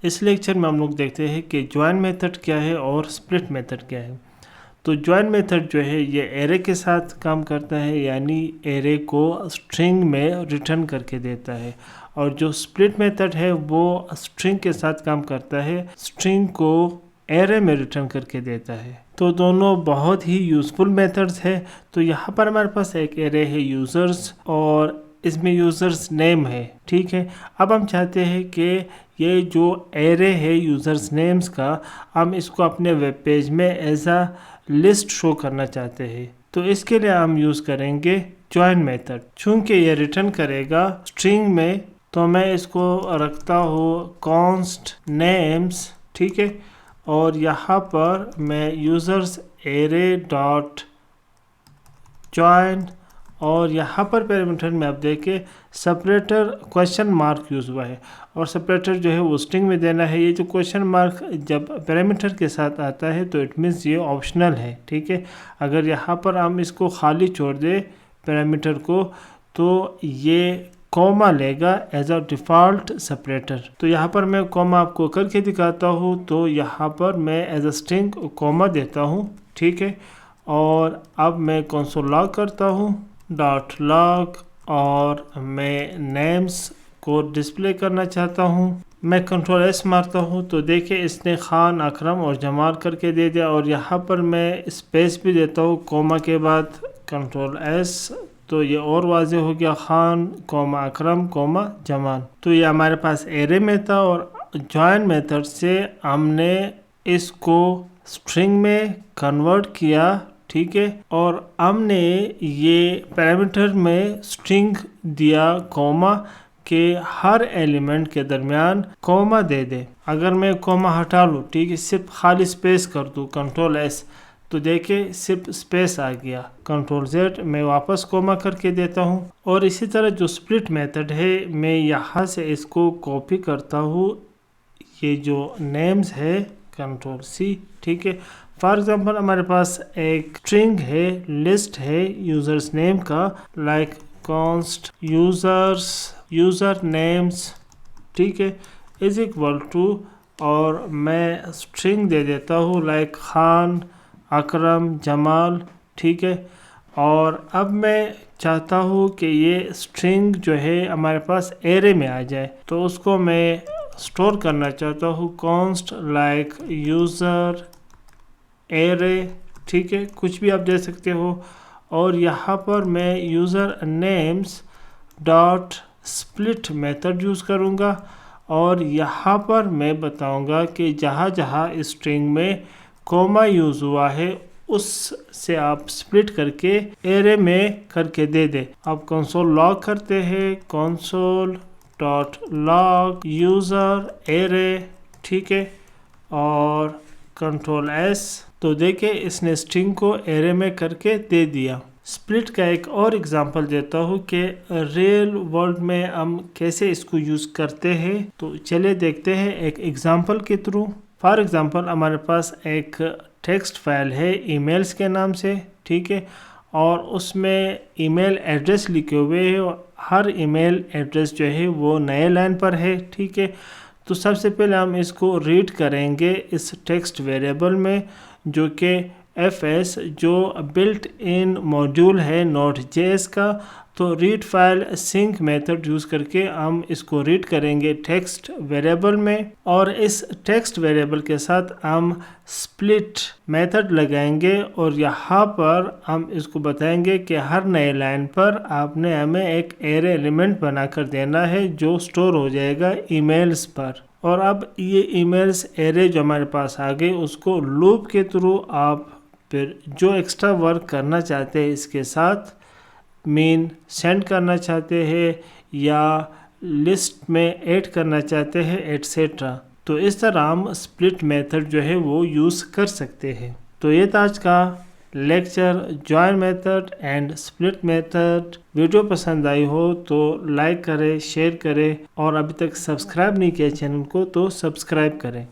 اس lecture میں ہم لوگ دیکھتے ہیں کہ جوائن میتھڈ کیا ہے اور سپلٹ میتھڈ کیا ہے۔ تو جوائن میتھڈ جو ہے یہ ایرے کے ساتھ کام کرتا ہے، یعنی ایرے کو اسٹرنگ میں ریٹرن کر کے دیتا ہے، اور جو سپلٹ میتھڈ ہے وہ اسٹرنگ کے ساتھ کام کرتا ہے، اسٹرنگ کو ایرے میں ریٹرن کر کے دیتا ہے۔ تو دونوں بہت ہی یوزفل میتھڈز ہے۔ تو یہاں پر ہمارے پاس ایک ایرے ہے یوزرز، اور اس میں یوزرز نیم ہے، ٹھیک ہے۔ اب ہم چاہتے ہیں کہ یہ جو ایرے ہے یوزرز نیمز کا، ہم اس کو اپنے ویب پیج میں ایز اے لسٹ شو کرنا چاہتے ہیں۔ تو اس کے لیے ہم یوز کریں گے جوائن میتھڈ۔ چونکہ یہ ریٹرن کرے گا اسٹرنگ میں، تو میں اس کو رکھتا ہوں کانسٹ نیمز، ٹھیک ہے، اور یہاں پر میں یوزرز ایرے ڈاٹ جوائن، اور یہاں پر پیرامیٹر میں آپ دیکھیں سپریٹر کویشچن مارک یوز ہوا ہے، اور سپریٹر جو ہے وہ اسٹرنگ میں دینا ہے۔ یہ جو کویشچن مارک جب پیرامیٹر کے ساتھ آتا ہے تو اٹ مینس یہ آپشنل ہے، ٹھیک ہے۔ اگر یہاں پر ہم اس کو خالی چھوڑ دیں پیرامیٹر کو، تو یہ کوما لے گا ایز اے ڈیفالٹ سپریٹر۔ تو یہاں پر میں کوما آپ کو کر کے دکھاتا ہوں۔ تو یہاں پر میں ایز اے اسٹرنگ کوما دیتا ہوں، ٹھیک ہے، اور اب میں کنسول لاگ کرتا ہوں ڈاٹ لاگ، اور میں نیمز کو ڈسپلے کرنا چاہتا ہوں۔ میں کنٹرول ایس مارتا ہوں، تو دیکھیں اس نے خان، اکرم اور جمال کر کے دے دیا، اور یہاں پر میں اسپیس بھی دیتا ہوں کوما کے بعد، کنٹرول ایس، تو یہ اور واضح ہو گیا، خان کوما اکرم کوما جمال۔ تو یہ ہمارے پاس ایرے میں تھا، اور جوائن میتھڈ سے ہم نے اس کو اسٹرنگ میں کنورٹ کیا، ٹھیک ہے، اور ہم نے یہ پیرامیٹر میں اسٹرنگ دیا کوما کہ ہر ایلیمنٹ کے درمیان کوما دے دے۔ اگر میں کوما ہٹا لوں، ٹھیک ہے، صرف خالی اسپیس کر دوں کنٹرول ایس، تو دیکھیں صرف اسپیس آ گیا، کنٹرول زیڈ میں واپس کوما کر کے دیتا ہوں۔ اور اسی طرح جو سپلٹ میتھڈ ہے، میں یہاں سے اس کو کاپی کرتا ہوں، یہ جو نیمز ہے کنٹرول سی، ٹھیک ہے۔ فار ایگزامپل ہمارے پاس ایک اسٹرنگ ہے، لسٹ ہے یوزرز نیم کا، لائک کانسٹ یوزر نیمز، ٹھیک ہے، از اکول ٹو، اور میں اسٹرنگ دے دیتا ہوں لائک خان، اکرم، جمال، ٹھیک ہے۔ اور اب میں چاہتا ہوں کہ یہ اسٹرنگ جو ہے ہمارے پاس ایرے میں آ جائے، تو اس کو میں سٹور کرنا چاہتا ہوں کانسٹ لائک یوزر ایرے، ٹھیک ہے، کچھ بھی آپ دے سکتے ہو، اور یہاں پر میں user names dot split method use کروں گا، اور یہاں پر میں بتاؤں گا کہ جہاں جہاں اسٹرنگ میں کوما یوز ہوا ہے اس سے آپ سپلٹ کر کے ایرے میں کر کے دے دے۔ اب کنسول لاگ کرتے ہیں، console dot log user array, ٹھیک ہے، اور کنٹرول ایس، تو دیکھیں اس نے اسٹرنگ کو ایرے میں کر کے دے دیا۔ سپلٹ کا ایک اور اگزامپل دیتا ہوں کہ ریئل ورلڈ میں ہم کیسے اس کو یوز کرتے ہیں، تو چلے دیکھتے ہیں ایک اگزامپل کے تھرو۔ فار ایگزامپل ہمارے پاس ایک ٹیکسٹ فائل ہے ای میلز کے نام سے، ٹھیک ہے، اور اس میں ای میل ایڈریس لکھے ہوئے ہیں، ہر ای میل ایڈریس جو ہے وہ نئے لائن پر ہے، ٹھیک ہے۔ تو سب سے پہلے ہم اس کو ریڈ کریں گے اس ٹیکسٹ ویریبل میں، جو کہ ایف ایس جو بلٹ ان موڈیول ہے نوڈ جے ایس کا۔ تو read file sync method use کر کے ہم اس کو ریڈ کریں گے ٹیکسٹ ویریبل میں، اور اس ٹیکسٹ ویریبل کے ساتھ ہم سپلٹ میتھڈ لگائیں گے، اور یہاں پر ہم اس کو بتائیں گے کہ ہر نئے لائن پر آپ نے ہمیں ایک ایرے ایلیمنٹ بنا کر دینا ہے جو سٹور ہو جائے گا ای میلز پر۔ اور اب یہ ای میلز ایرے جو ہمارے پاس آ گئے، اس کو لوپ کے تھرو آپ پھر جو ایکسٹرا ورک کرنا چاہتے ہیں اس کے ساتھ، مین سینڈ کرنا چاہتے ہیں یا لسٹ میں ایڈ کرنا چاہتے ہیں ایٹسیٹرا، تو اس طرح ہم سپلٹ میتھڈ جو ہے وہ یوز کر سکتے ہیں۔ تو یہ تھا آج کا lecture join method and split method. Video پسند آئی ہو تو لائک کریں، شیئر کریں، اور ابھی تک سبسکرائب نہیں کیا چینل کو تو سبسکرائب کریں۔